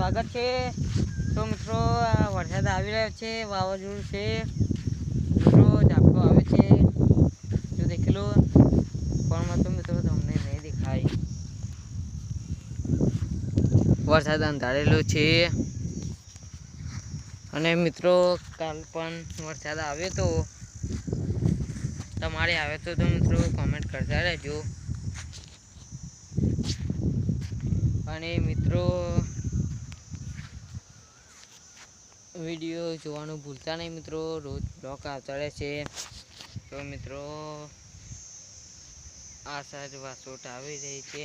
સ્વાગત છે। તો મિત્રો આ વરસાદ આવી રહ્યો છે, વાવાઝોડું છે, મિત્રો ઝાપટો આવે છે, જો દેખી લો। પણ તો મિત્રો તમને નહીં દેખાય, વરસાદ અંધારેલો છે। અને મિત્રો કાલ પણ વરસાદ આવ્યો તો તમારે આવે તો મિત્રો કોમેન્ટ કરતા રહેજો। અને મિત્રો વિડીયો જોવાનું ભૂલતા નહીં મિત્રો, રોજ બ્લોગ આવતા રહેશે। તો મિત્રો આ સાઈડ વાસોટ આવી રહી છે,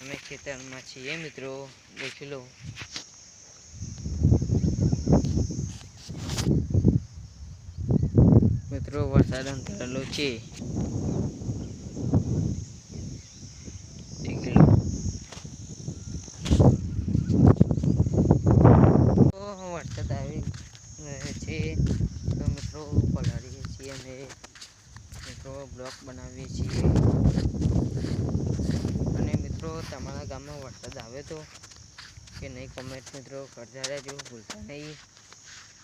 અમે ખેતરમાં છીએ મિત્રો, દેખી લો। મિત્રો વરસાદ અંધારેલો છે, દેખી લો। વરસાદ આવી રહ્યો છે તો મિત્રો પલાળીએ છીએ અમે મિત્રો, બ્લોગ બનાવીએ છીએ। અને મિત્રો તમારા ગામમાં વરસાદ આવે તો કે નહીં કોમેન્ટ મિત્રો કરતા રહેજો, ભૂલતા નહીં।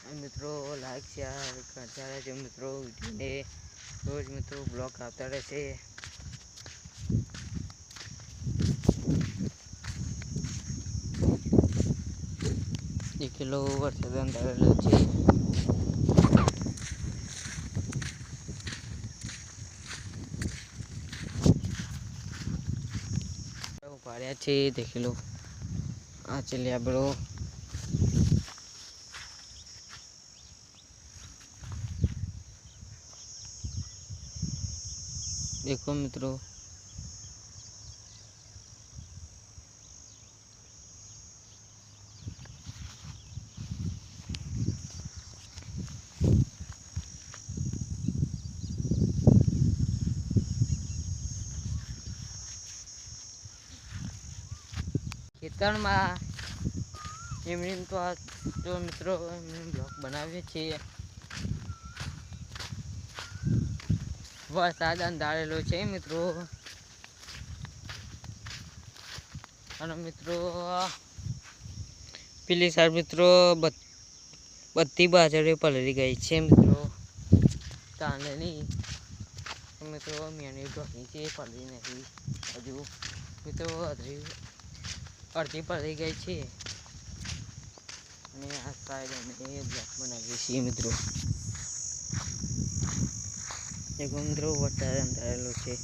અને મિત્રો લાઈક શેર કરતા રહેજો મિત્રો, વિડીયોને રોજ મિત્રો બ્લોગ આવતા રહેશે। દેખી લો વરસાદ અંધારેલો છે, પાડ્યા છે, દેખી લો। આ છે લેબડો, દેખો મિત્રો। ખેતરમાં એમની તો આ તો મિત્રો બ્લોગ બનાવીએ છીએ। વરસાદ અંધારેલો છે મિત્રો, અને મિત્રો પેલી સાઈડ મિત્રો બધી બાજરે પલળી ગઈ છે મિત્રો, કાંદની મિત્રો મેની ઢોકી છે, પલળી નથી હજુ મિત્રો, અડધી પલળી ગઈ છે। અને આ સાઈડ અમે બ્લોગ બનાવીએ છીએ મિત્રો, એક મિત્રો વરસાદ અંધારેલો છે।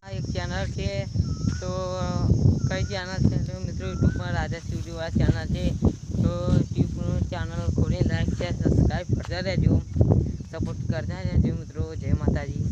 આ એક ચેનલ છે, તો કઈ ચેનલ છે તો મિત્રો યુટ્યુબમાં રાજા શિવજીવાળા ચેનલ છે, તો યુટ્યુબનું ચેનલ ખોલી લાઈક શેર સબસ્ક્રાઈબ કરતા રહેજો, સપોર્ટ કરતા રહેજો મિત્રો। જય માતાજી।